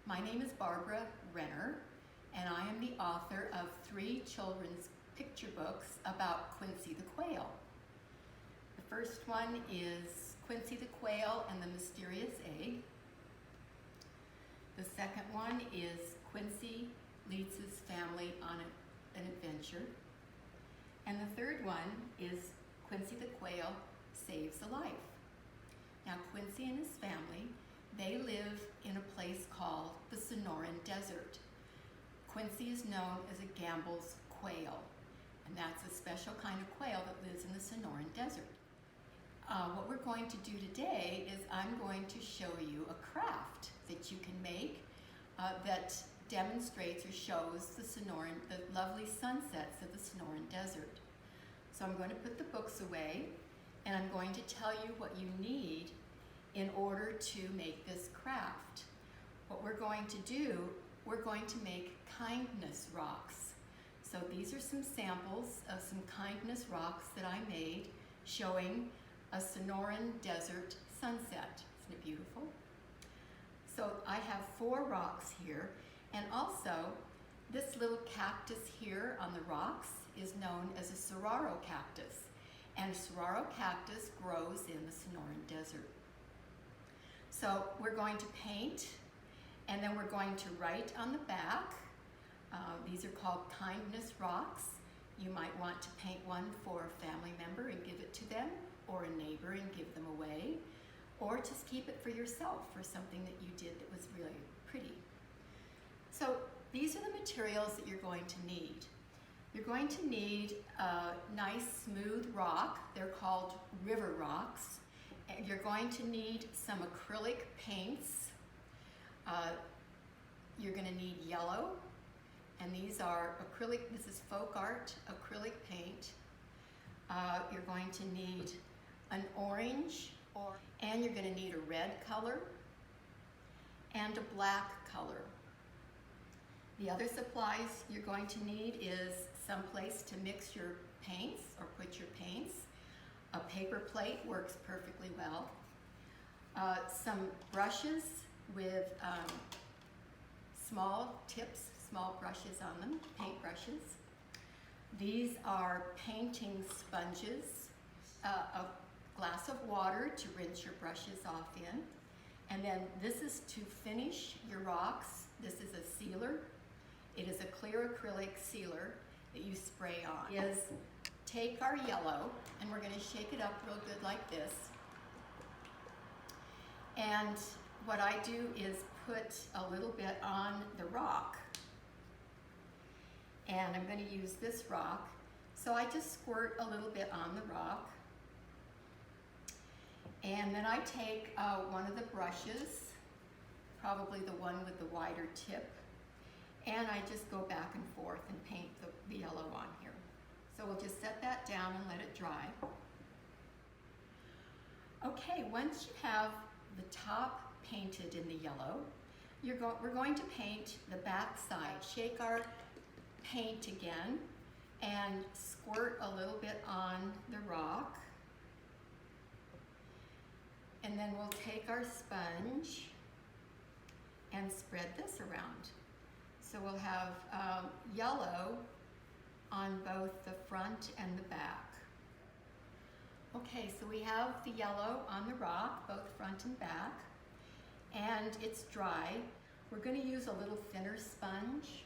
My name is Barbara Renner, and I am the author of 3 children's picture books about Quincy the Quail. The first one is Quincy the Quail and the Mysterious Egg. The second one is Quincy leads his family on an adventure. And the third one is Quincy the Quail saves a life. Now, Quincy and his family, they live in a place called the Sonoran Desert. Quincy is known as a Gambel's quail, and that's a special kind of quail that lives in the Sonoran Desert. What we're going to do today is I'm going to show you a craft that you can make that demonstrates or shows the lovely sunsets of the Sonoran Desert. So I'm going to put the books away, and I'm going to tell you what you need in order to make this craft. What we're going to do, we're going to make kindness rocks. So these are some samples of some kindness rocks that I made showing a Sonoran Desert sunset. Isn't it beautiful? So I have 4 rocks here, and also this little cactus here on the rocks is known as a Sararo Cactus, and Sararo Cactus grows in the Sonoran Desert. So we're going to paint, and then we're going to write on the back. These are called kindness rocks. You might want to paint one for a family member and give it to them, or a neighbor and give them away, or just keep it for yourself for something that you did that was really pretty. So these are the materials that you're going to need. You're going to need a nice smooth rock. They're called river rocks. And you're going to need some acrylic paints. You're going to need yellow, and these are acrylic, this is folk art acrylic paint. You're going to need an orange, and you're going to need a red color and a black color. The other supplies you're going to need is some place to mix your paints or put your paints. A paper plate works perfectly well. Some brushes with small tips, small brushes on them, paint brushes. These are painting sponges, a glass of water to rinse your brushes off in. And then this is to finish your rocks. This is a sealer. It is a clear acrylic sealer that you spray on. Take our yellow, and we're going to shake it up real good like this. And what I do is put a little bit on the rock. And I'm going to use this rock. So I just squirt a little bit on the rock. And then I take one of the brushes, probably the one with the wider tip, and I just go back and forth and paint the yellow on here. So we'll just set that down and let it dry. Okay, once you have the top painted in the yellow, we're going to paint the back side. Shake our paint again and squirt a little bit on the rock. And then we'll take our sponge and spread this around. So we'll have yellow on both the front and the back. Okay, so we have the yellow on the rock, both front and back, and it's dry. We're going to use a little thinner sponge.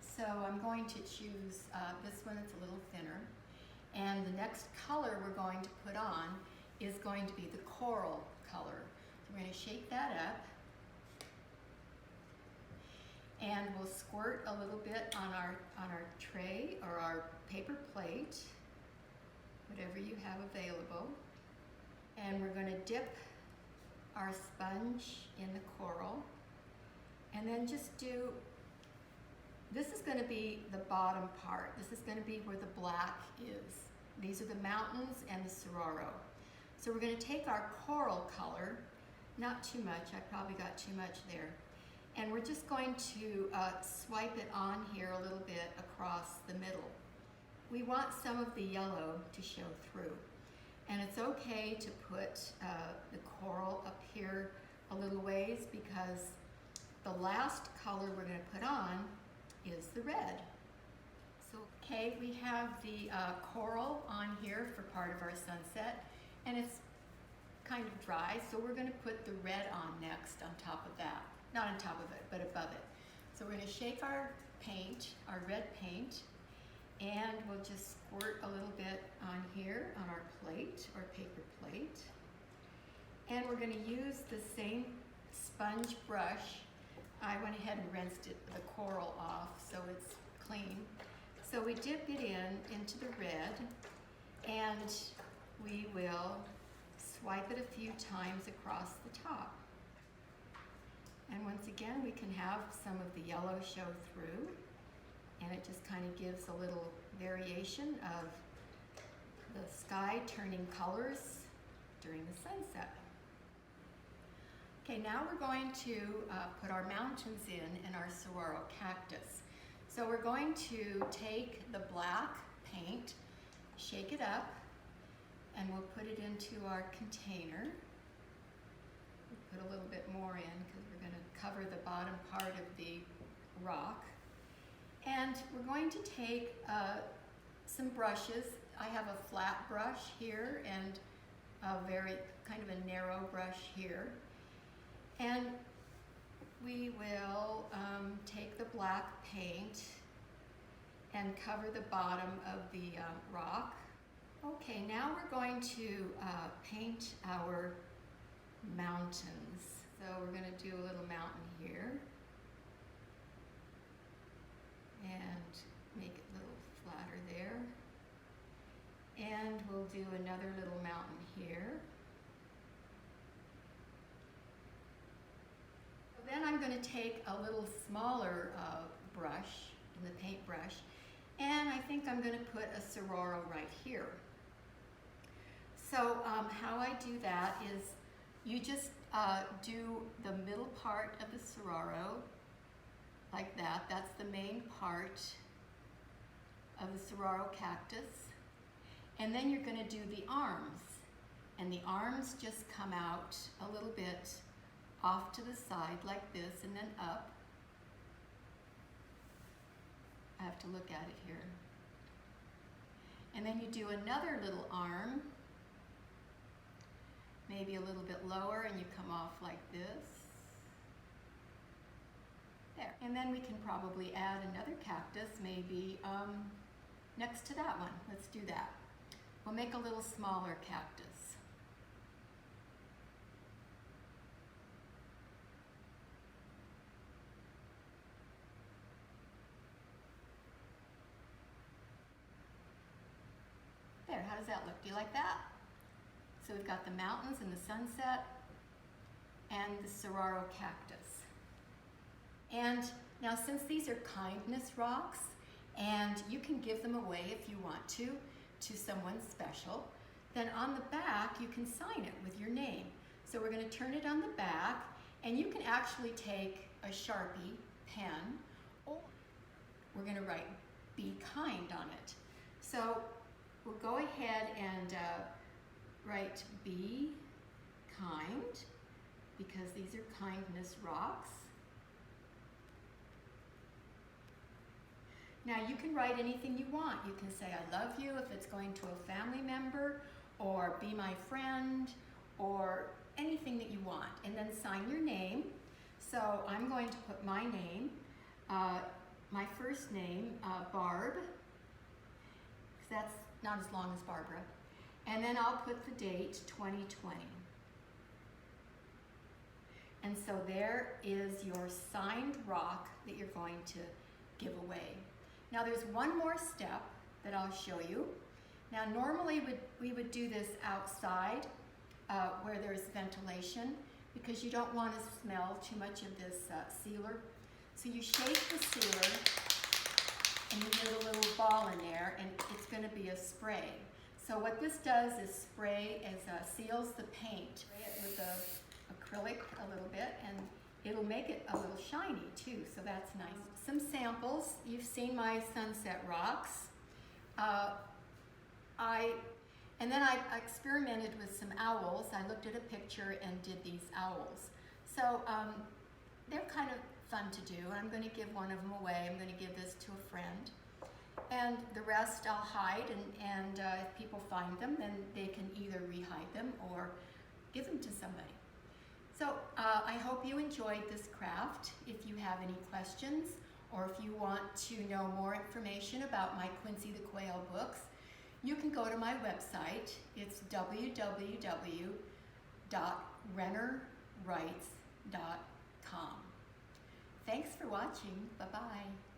So I'm going to choose this one that's a little thinner. And the next color we're going to put on is going to be the coral color. So we're going to shake that up. And we'll squirt a little bit on our tray or our paper plate, whatever you have available. And we're going to dip our sponge in the coral. And then just this is going to be the bottom part. This is going to be where the black is. These are the mountains and the Sararo. So we're going to take our coral color, not too much, I probably got too much there. And we're just going to swipe it on here a little bit across the middle. We want some of the yellow to show through. And it's okay to put the coral up here a little ways because the last color we're going to put on is the red. So, okay, we have the coral on here for part of our sunset, and it's kind of dry, so we're going to put the red on next on top of that. Not on top of it, but above it. So we're going to shake our paint, our red paint, and we'll just squirt a little bit on here on our plate, or paper plate. And we're going to use the same sponge brush. I went ahead and rinsed the coral off so it's clean. So we dip it into the red, and we will swipe it a few times across the top. And once again, we can have some of the yellow show through, and it just kind of gives a little variation of the sky turning colors during the sunset. Okay, now we're going to put our mountains in our Sararo Cactus. So we're going to take the black paint, shake it up, and we'll put it into our container. We'll put a little bit more in because we're going to cover the bottom part of the rock. And we're going to take some brushes. I have a flat brush here and a very kind of a narrow brush here. And we will take the black paint and cover the bottom of the rock. Okay, now we're going to paint our mountains. So we're going to do a little mountain here and make it a little flatter there. And we'll do another little mountain here. Then I'm going to take a little smaller brush, the paintbrush, and I think I'm going to put a Sararo right here. So how I do that is you just do the middle part of the Sararo like that. That's the main part of the Sararo Cactus. And then you're going to do the arms. And the arms just come out a little bit off to the side like this and then up. I have to look at it here. And then you do another little arm, maybe a little bit lower, and you come off like this. There. And then we can probably add another cactus, maybe next to that one. Let's do that. We'll make a little smaller cactus. There, how does that look? Do you like that? So we've got the mountains and the sunset and the Sararo Cactus. And now since these are kindness rocks, and you can give them away if you want to someone special, then on the back you can sign it with your name. So we're going to turn it on the back, and you can actually take a Sharpie pen, or we're going to write "Be kind" on it. So we'll go ahead and write "Be kind," because these are kindness rocks. Now you can write anything you want. You can say "I love you" if it's going to a family member, or "Be my friend," or anything that you want, and then sign your name. So I'm going to put my name, my first name, Barb, because that's not as long as Barbara. And then I'll put the date 2020. And so there is your signed rock that you're going to give away. Now there's one more step that I'll show you. Now normally we would do this outside where there's ventilation, because you don't want to smell too much of this sealer. So you shake the sealer and you get a little ball in there, and it's going to be a spray. So what this does is spray seals the paint. Spray it with the acrylic a little bit, and it'll make it a little shiny too, so that's nice. Some samples. You've seen my sunset rocks. And then I experimented with some owls. I looked at a picture and did these owls. So they're kind of fun to do. I'm going to give one of them away. I'm going to give this to a friend. And the rest I'll hide, and if people find them, then they can either re-hide them or give them to somebody. So I hope you enjoyed this craft. If you have any questions, or if you want to know more information about my Quincy the Quail books, you can go to my website. It's www.rennerwrites.com. Thanks for watching. Bye-bye.